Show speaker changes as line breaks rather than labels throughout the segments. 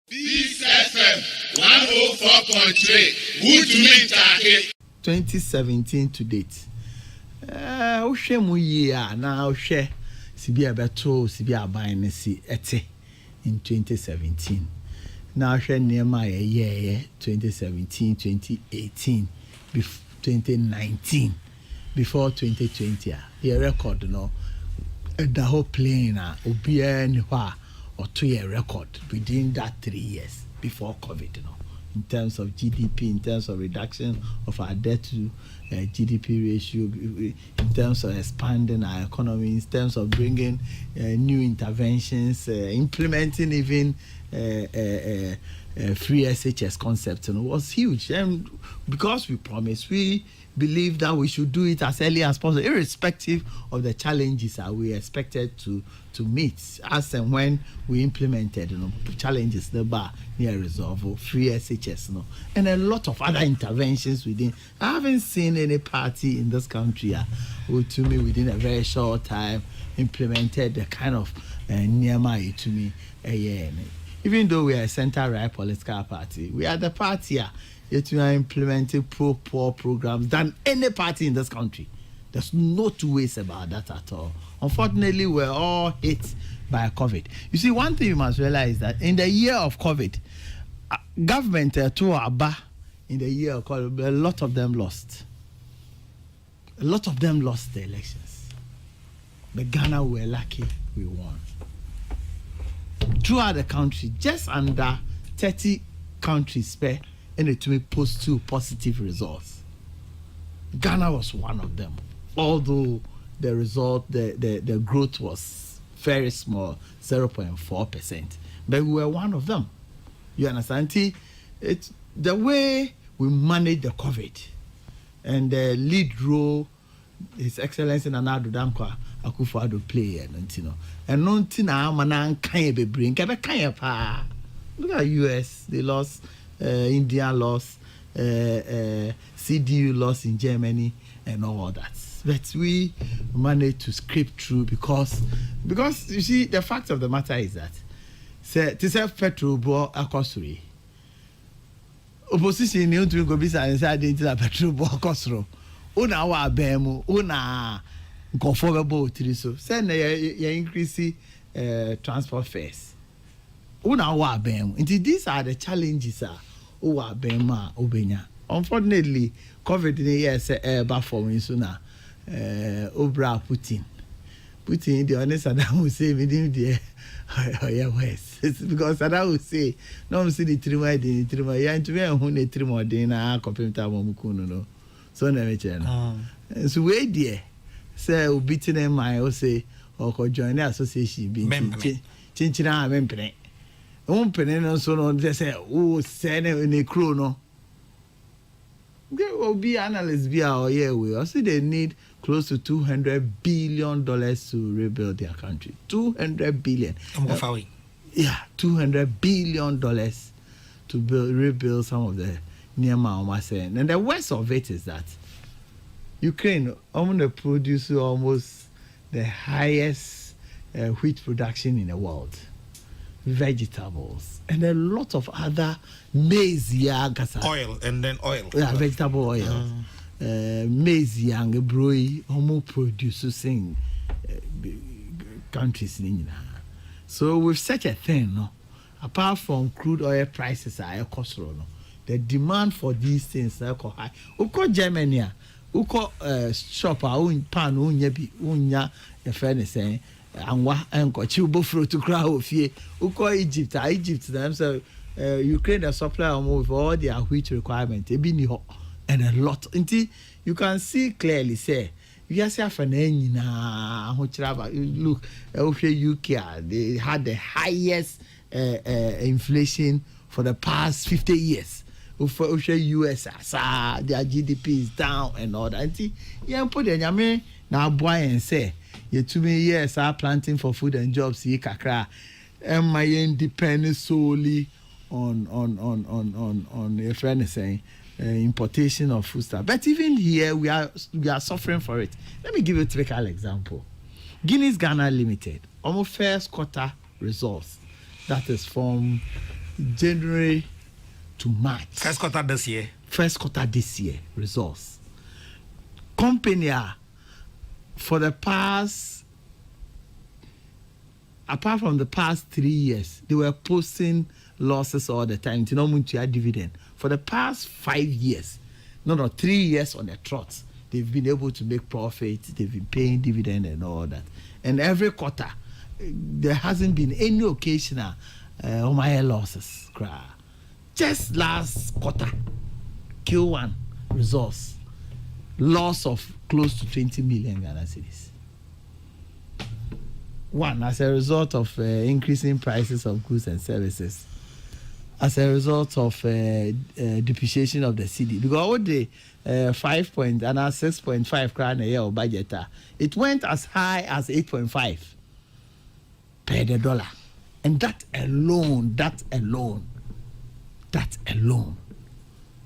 This FM 104.3. Good to meet you.
2017 to date. Ohwe mu year na ohwe sibi abeto sibi aban si ete in 2017. Na ohwe niema ye 2017, 2018, 2019, before 2020. The record no the whole plane obi any hwa or 2 year record within that 3 years before COVID, in terms of GDP, in terms of reduction of our debt to GDP ratio, in terms of expanding our economy, in terms of bringing new interventions, implementing even free SHS concept, was huge. And because we promised, we believe that we should do it as early as possible, irrespective of the challenges that we expected to meet. As and when we implemented, challenges the bar near resolve, free SHS, and a lot of other interventions within. I haven't seen any party in this country who, to me, within a very short time, implemented the kind of nearby to me. Even though we are a center-right political party, we are the party yet we are implementing pro-poor programs than any party in this country. There's no two ways about that at all. Unfortunately, we're all hit by COVID. You see, one thing you must realize that in the year of COVID, government to Aba, in the year of COVID, a lot of them lost. A lot of them lost the elections. But Ghana were lucky we won. Throughout the country, just under 30 countries spare and it will post 2 positive results. Ghana was one of them. Although the result, the growth was very small, 0.4%. But we were one of them. You understand? It's the way we manage the COVID and the lead role His Excellency Nana Addo Dankwa Akufo-Addo play and nothing man can be bring pa. Look at US, they lost, India lost, CDU lost in Germany and all that. But we managed to scrape through because you see the fact of the matter is that to self petrol bo akosuri. Opposition ni untu go bisa inside the petrol bo akosuro. Una wa bemu, una conformable to so. Send you increase transport fares. Una wa bemu. Indeed, these are the challenges wa bema obenya. Unfortunately, COVID yes eba for me sooner. Obra Putin, the honest Saddam Hussein within the West. It's because Saddam Hussein no see the trima the trima ya into me who ne trima de na computer momukuno no. So na me chena. So we there say obiting em my o say or join the association be chinchina mempene. Umpene no so no they say oh say ne crew no. There will be analysts be our year we also they need close to $200 billion to rebuild their country. $200 billion. $200 billion to rebuild some of the Myanmar. And the worst of it is that Ukraine produce almost the highest wheat production in the world. Vegetables and a lot of other maize,
oil and then oil.
Yeah, vegetable oil. Maize, young, broi, almost producing countries. So with such a thing, apart from crude oil prices are the demand for these things are high. Uko Germany, uko shop pan unya saying. And chiubo fruit to crowd fie uko Egypt themselves Ukraine the supply with all their wheat requirement and a lot until you can see clearly say you just have an look UK they had the highest inflation for the past 50 years. US their GDP is down and all that until you put the now boy and say you 2 years are planting for food and jobs here kakra and my independence solely on your friend is saying importation of food stuff. But even here we are suffering for it. Let me give you a typical example. Guinness Ghana Limited, almost first quarter results, that is from January to March.
First quarter this year.
Results. Company for the past, apart from the past 3 years, they were posting losses all the time. You know, dividend. For the past 5 years, 3 years on the trot, they've been able to make profits. They've been paying dividend and all that. And every quarter, there hasn't been any occasional losses. Just last quarter, Q1 results, loss of close to 20 million Ghana cedis. One, as a result of increasing prices of goods and services, as a result of depreciation of the cedi. Because all the 6.5 crown a year budget, it went as high as 8.5 per the dollar. And that alone.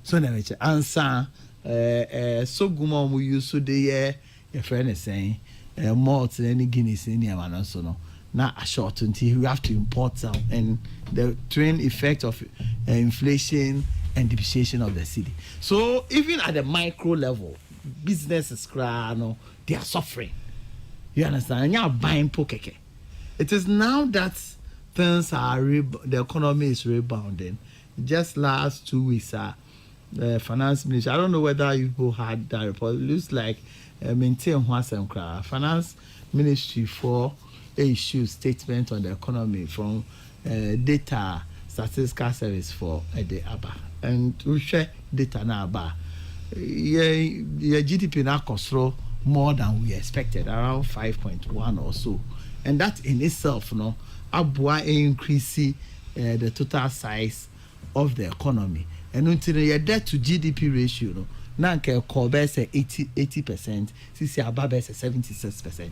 So now we answer so guma we use so the your friend is saying more than any guineas in your man so no now a short until we have to import some and the twin effect of inflation and depreciation of the city. So even at the micro level, businesses they are suffering. You understand? And you are buying pokeke. It is now that things are the economy is rebounding. Just last 2 weeks, finance minister. I don't know whether you had that report. It looks like maintain finance ministry for issue statement on the economy from data statistical service for the ABA, and we share data now ABA. Your GDP now costs more than we expected, around 5.1 or so, and that in itself, abua increase the total size of the economy. And until your debt to GDP ratio, now can cover say 80%, since above say 76%.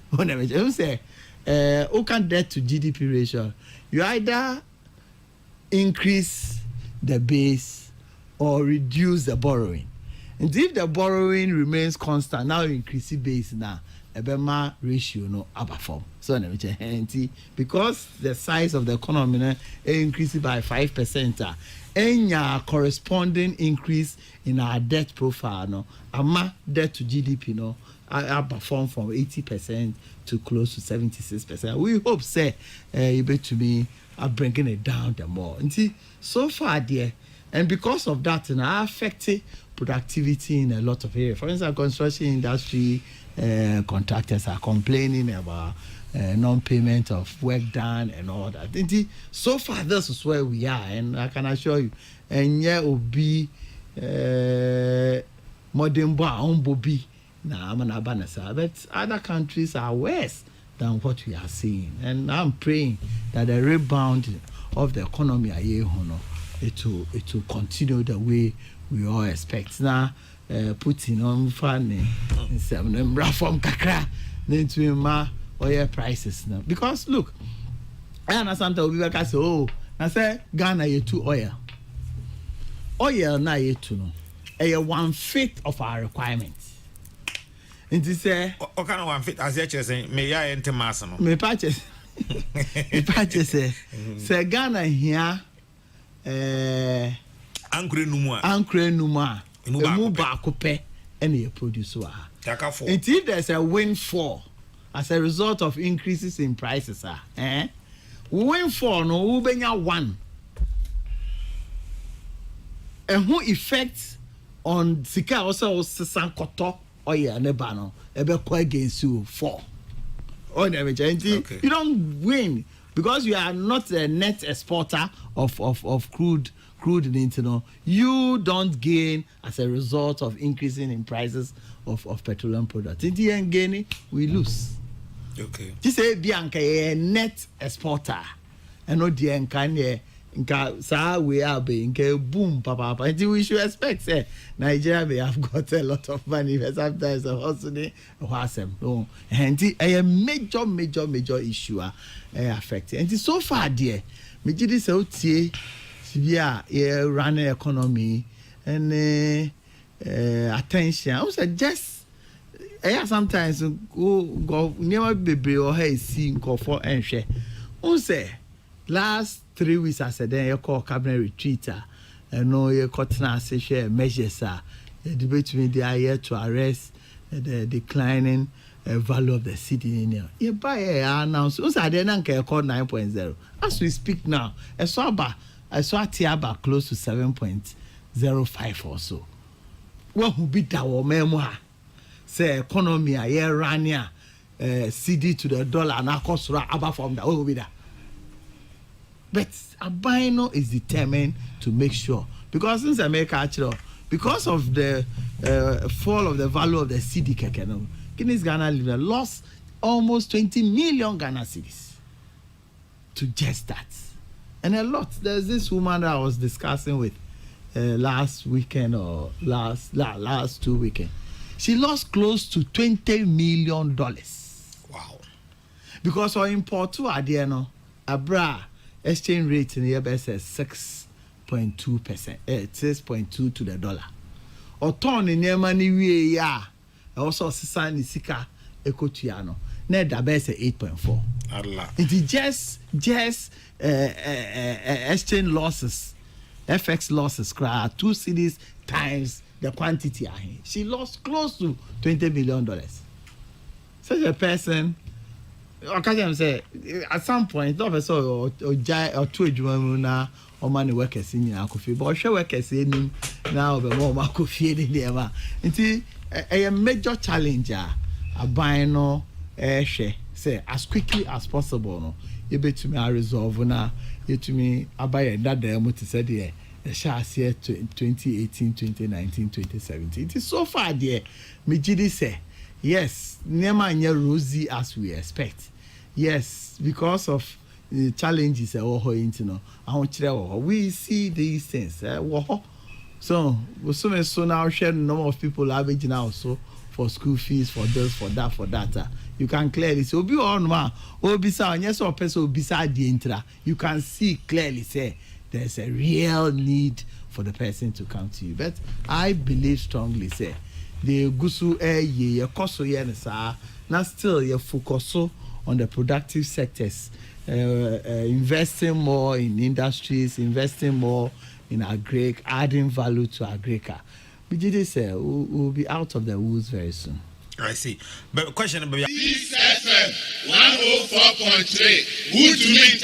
Whenever you say, can debt to GDP ratio, you either increase the base or reduce the borrowing. And if the borrowing remains constant, now you increase the base now. Ebema ratio above. So because the size of the economy increased by 5%, any corresponding increase in our debt profile, ama debt to GDP perform from 80% to close to 76%. We hope say you bet to me are bringing it down the more. And see, so far there, and because of that, affected productivity in a lot of areas. For instance, construction industry. Contractors are complaining about non-payment of work done and all that. So far, this is where we are, and I can assure you, and yeah, will be modern bobi na amanabanasa. But other countries are worse than what we are seeing, and I'm praying that the rebound of the economy it will continue the way we all expect. Now. Putin on funny and from kakra into my oil prices now. Because look, I understand that we will say, oh, I say Ghana you too oil. Oil na you too no. 1/5 of our requirements. And this say
what kind of 1/5 as you saying me ya ente mass no.
Me purchase. Me purchase say Ghana here
ankre numua.
Emu baako pɛ ɛna yɛ produce wa. And if there's a windfall as a result of increases in prices, windfall no ubenya 1. And who effect on sika also sesan koto oil ne ba no ebe ko against you 4. You don't win because you are not a net exporter of crude internal. You don't gain as a result of increasing in prices of petroleum products. In the end, gaining, we lose.
Okay.
This is Bianca a net exporter, and not the Nkanye. Nka we are being boom, papa. And we should expect say Nigeria may have got a lot of money, but sometimes also no. And a major issue affecting. And so far, dear, me did this out yeah, run the economy and attention. I was just sometimes go never be or hey see go for and share. Say last 3 weeks I said then you call cabinet retreat and no you cotton share measures the debate between the year to arrest the declining value of the city in here. You buy announce us are then call 9.0 as we speak now. I saw Tiaba close to 7.05 or so. What who beat our memoir? Say economy a year rania CD to the dollar and cost above from that. What will be that? But Abino is determined to make sure because since America actually because of the fall of the value of the CD kekeno, Guinness Ghana lost almost 20 million Ghana cedis to just that. And a lot. There's this woman that I was discussing with last weekend or last 2 weekends. She lost close to $20 million.
Wow.
Because our import to Adiano, Abra exchange rate in the US is 6.2%, 6.2 to the dollar. Or turn in your money, we are also Sisani Sika Ecotiano. Net the best 8.4.
Allah.
It is just exchange losses, FX losses, 2 cities times the quantity. She lost close to $20 million. Such a person, I can't say at some point, not so or 2 Jumana or money workers in Yakofi, but show workers in now the more Makofi in the Eva. It's a major challenge. A bino say as quickly as possible. No, you bet to me I resolve now. You to me I buy that the to say the shares year 2018, 2019, 2017. It is so far there. Me jidi say yes, never rosy as we expect. Yes, because of the challenges we see these things. So now share the number of people averaging also for school fees, for this, for that. You can clearly see. You can see clearly say there's a real need for the person to come to you. But I believe strongly say the gusu ye koso yensa now still you focus on the productive sectors, investing more in industries, investing more in agric, adding value to agrica. We did say we'll be out of the woods very soon.
I see. But question about
This FM 104.3. Who to meet